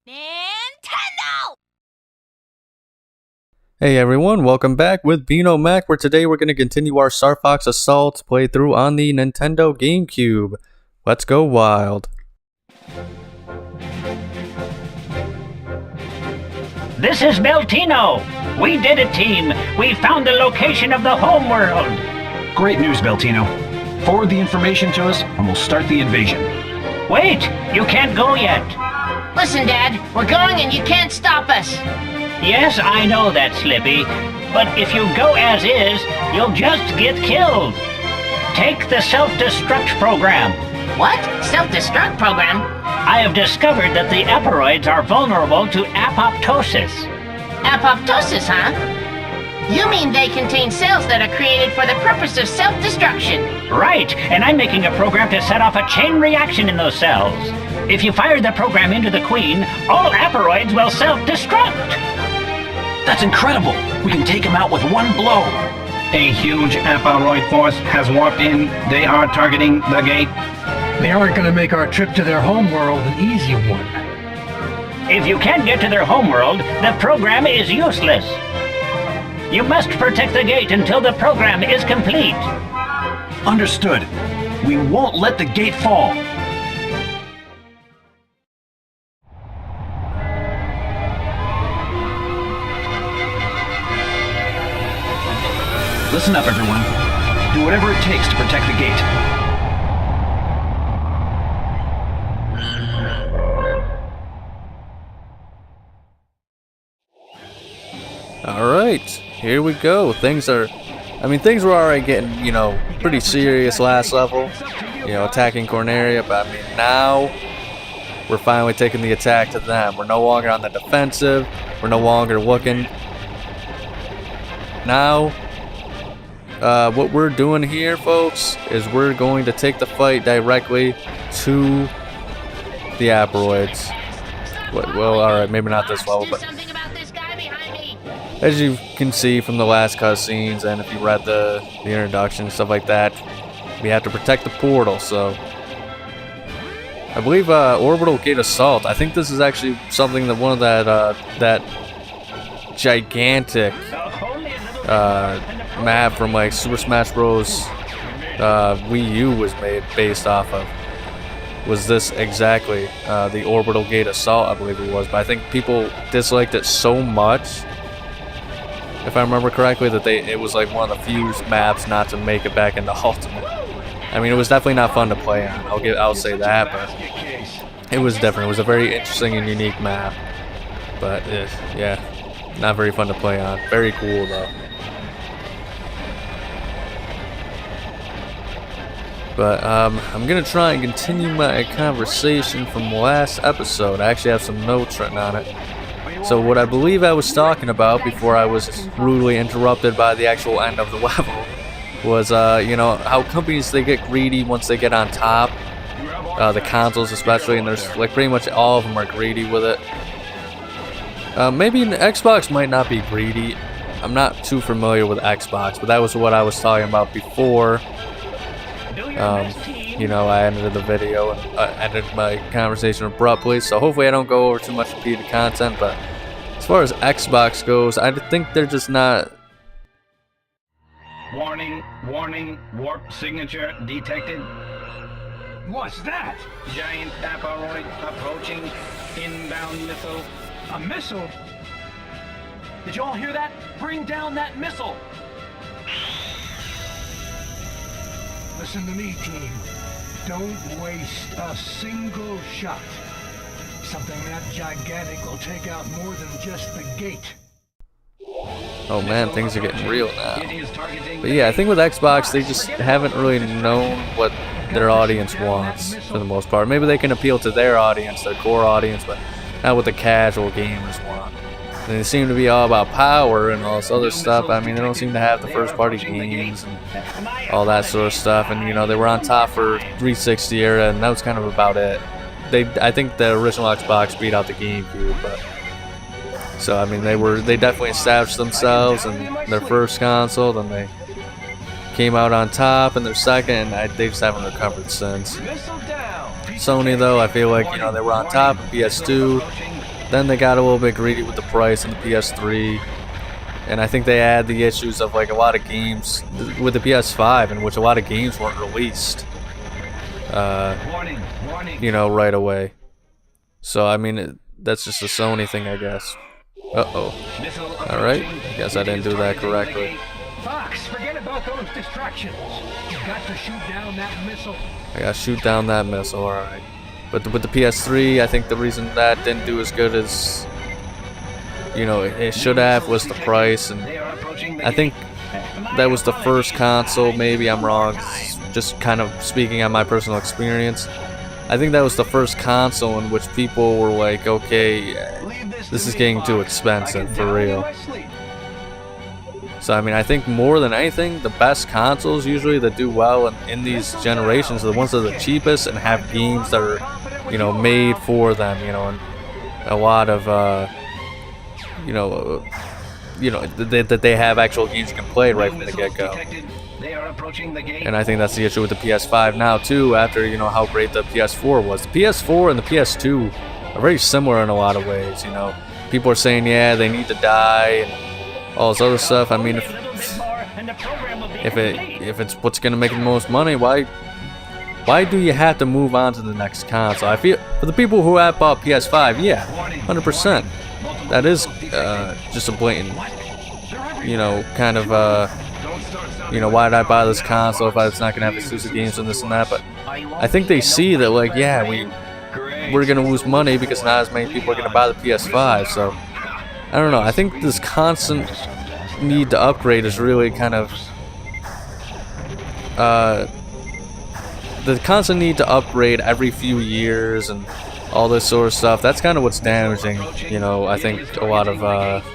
Nintendo! Hey everyone, welcome back with Beano Mac, where today we're going to continue our Star Fox Assault playthrough on the Nintendo GameCube. Let's go wild. This is Beltino. We did it, team. We found the location of the homeworld. Great news, Beltino. Forward the information to us, and we'll start the invasion. Wait, you can't go yet. Listen, Dad, we're going and you can't stop us. Yes, I know that, Slippy. But if you go as is, you'll just get killed. Take the self-destruct program. What? Self-destruct program? I have discovered that the Aparoids are vulnerable to apoptosis. Apoptosis, huh? You mean they contain cells that are created for the purpose of self-destruction? Right, and I'm making a program to set off a chain reaction in those cells. If you fire the program into the Queen, all Aparoids will self-destruct. That's incredible! We can take him out with one blow! A huge Aparoid force has warped in. They are targeting the gate. They aren't going to make our trip to their homeworld an easy one. If you can't get to their homeworld, the program is useless. You must protect the gate until the program is complete. Understood. We won't let the gate fall. Listen up, everyone. Do whatever it takes to protect the gate. Alright, here we go. Things were already getting, pretty serious last level. Attacking Corneria, but now we're finally taking the attack to them. We're no longer on the defensive. We're no longer looking. Now, what we're doing here, folks, is we're going to take the fight directly to the Aparoids. Well, alright, maybe not this level, but as you can see from the last cutscenes, and if you read the introduction and stuff like that, we have to protect the portal. So I believe Orbital Gate Assault. I think this is actually something that one of that gigantic map from like Super Smash Bros. Wii U was made based off of. Was this exactly the Orbital Gate Assault? I believe it was, but I think people disliked it so much, if I remember correctly, that it was like one of the few maps not to make it back into Ultimate. I mean, it was definitely not fun to play on. I'll say that, but it was different. It was a very interesting and unique map, but yeah, not very fun to play on. Very cool though. But I'm gonna try and continue my conversation from last episode. I actually have some notes written on it. So what I believe I was talking about before I was rudely interrupted by the actual end of the level was, how companies, they get greedy once they get on top. The consoles especially, and there's like pretty much all of them are greedy with it. Maybe Xbox might not be greedy. I'm not too familiar with Xbox, but that was what I was talking about before. I ended the video and ended my conversation abruptly, so hopefully I don't go over too much repeated content. But as far as Xbox goes, I think they're just not. Warning, warp signature detected. What's that? Giant Aparoid approaching. Inbound missile. A missile? Did you all hear that? Bring down that missile! Listen to me, team. Don't waste a single shot. Something that gigantic will take out more than just the gate. Oh man, things are getting real now. But yeah, I think with Xbox, they just haven't really known what their audience wants for the most part. Maybe they can appeal to their audience, their core audience, but not what the casual gamers want. And they seem to be all about power and all this other stuff. I mean, they don't seem to have the first-party games and all that sort of stuff. And they were on top for 360 era, and that was kind of about it. I think the original Xbox beat out the GameCube, but so I mean they definitely established themselves in their first console. Then they came out on top in their second, and they just haven't recovered since. Sony though, I feel like they were on top of PS2. then they got a little bit greedy with the price in the PS3. And I think they had the issues of like a lot of games with the PS5 in which a lot of games weren't released, you know, right away. So I mean, that's just a Sony thing, I guess. Uh-oh. Alright, guess I didn't do that correctly. Fox, forget about those distractions. You got to shoot down that missile. I gotta shoot down that missile, alright. But with the PS3, I think the reason that didn't do as good as, you know, it should have was the price. And I think that was the first console, maybe I'm wrong, just kind of speaking on my personal experience. I think that was the first console in which people were like, okay, this is getting too expensive, for real. So I mean, I think more than anything, the best consoles usually that do well in these generations are the ones that are the cheapest and have games that are, you know, made for them, you know, and a lot of, you know, that they have actual games you can play right from the get-go. And I think that's the issue with the PS5 now too, after, you know, how great the PS4 was. The PS4 and the PS2 are very similar in a lot of ways, you know. People are saying, yeah, they need to die and all this other stuff. I mean, if it's what's gonna make the most money, why do you have to move on to the next console? I feel for the people who have bought PS5, yeah, 100%. That is just a blatant, you know, kind of you know, why did I buy this console if it's not gonna have exclusive games and this and that? But I think they see that, like, yeah, we're gonna lose money because not as many people are gonna buy the PS5. So I don't know. I think this constant need to upgrade is really kind of the constant need to upgrade every few years and all this sort of stuff. That's kind of what's damaging, you know, I think a lot of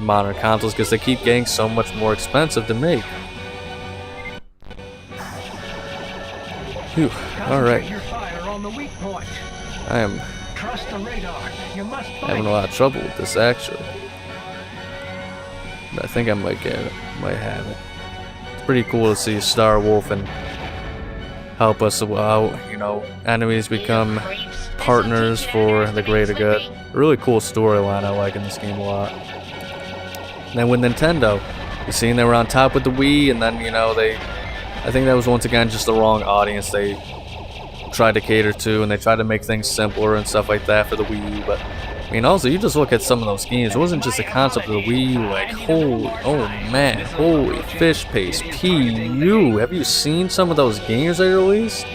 modern consoles, because they keep getting so much more expensive to make. Phew. All right. I am having a lot of trouble with this actually. But I think I might get it. Might have it. It's pretty cool to see Star Wolf and help us out. You know, enemies become partners for the greater good. A really cool storyline I like in this game a lot. And then with Nintendo, you seen they were on top with the Wii, and then, you know, I think that was once again just the wrong audience they tried to cater to, and they tried to make things simpler and stuff like that for the Wii U. But I mean, also, you just look at some of those games. It wasn't just a concept of the Wii U, like, holy fish paste, PU. Have you seen some of those games they released?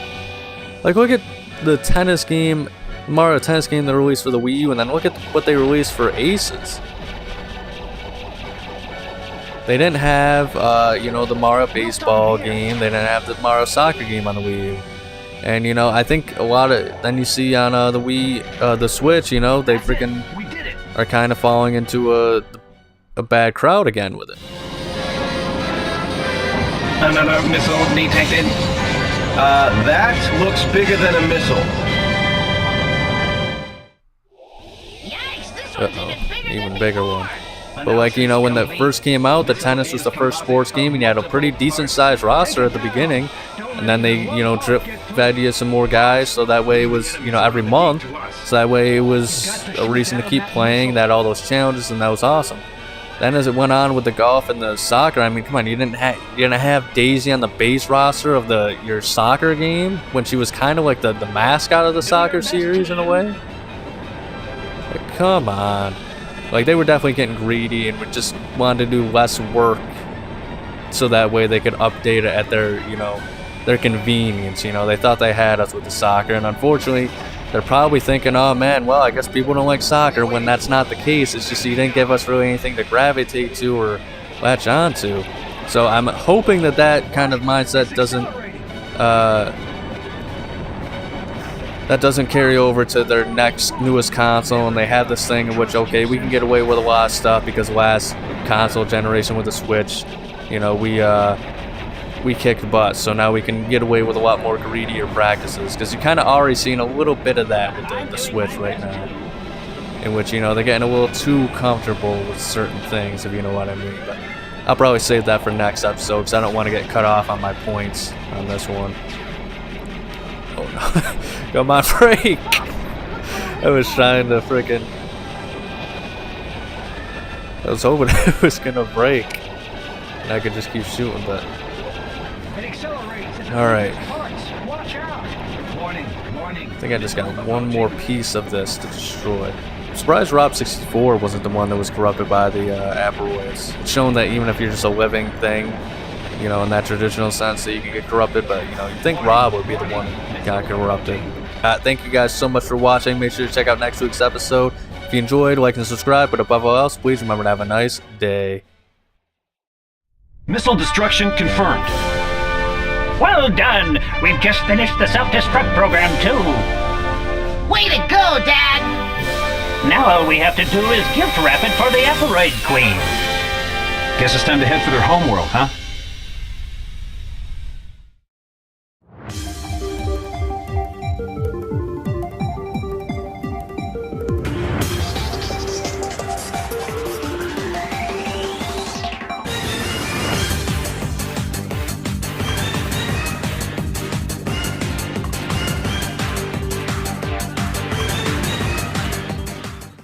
Like, look at the tennis game, Mario Tennis game they released for the Wii U, and then look at what they released for Aces. They didn't have, you know, the Mario baseball game. They didn't have the Mario soccer game on the Wii U. And, you know, I think a lot of, then you see on the Wii, the Switch, you know, they freaking are kind of falling into a bad crowd again with it. Another missile detected. That looks bigger than a missile. Uh-oh, even bigger one. But, like, you know, when that first came out, the tennis was the first sports game, and you had a pretty decent sized roster at the beginning. And then they, you know, drip-fed you some more guys, so that way it was, you know, every month. So that way it was a reason to keep playing, that all those challenges, and that was awesome. Then as it went on with the golf and the soccer, I mean, come on, you didn't have Daisy on the base roster of your soccer game when she was kind of like the mascot of the soccer series in a way. Like, come on. Like, they were definitely getting greedy and would just wanted to do less work so that way they could update it at their, you know, their convenience. You know, they thought they had us with the soccer, and unfortunately they're probably thinking, oh man, well, I guess people don't like soccer, when that's not the case. It's just you didn't give us really anything to gravitate to or latch on to. So I'm hoping that kind of mindset doesn't carry over to their next newest console, and they have this thing in which, okay, we can get away with a lot of stuff because last console generation with the Switch, you know, we kicked butt, so now we can get away with a lot more greedier practices, because you kind of already seen a little bit of that with the Switch right now, in which, you know, they're getting a little too comfortable with certain things, if you know what I mean. But I'll probably save that for next episode, because I don't want to get cut off on my points on this one. Oh no. Come on, freak! I was trying to freaking I was hoping it was gonna break. And I could just keep shooting, but... Alright. I think I just got one more piece of this to destroy. I'm surprised Rob 64 wasn't the one that was corrupted by the Aparoids. It's shown that even if you're just a living thing, you know, in that traditional sense, that you can get corrupted, but, you know, you'd think Rob would be the one that got corrupted. Thank you guys so much for watching. Make sure to check out next week's episode. If you enjoyed, like and subscribe, but above all else, please remember to have a nice day. Missile destruction confirmed. Well done! We've just finished the self-destruct program, too. Way to go, Dad! Now all we have to do is gift wrap it for the Aparoid Queen. Guess it's time to head for their homeworld, huh?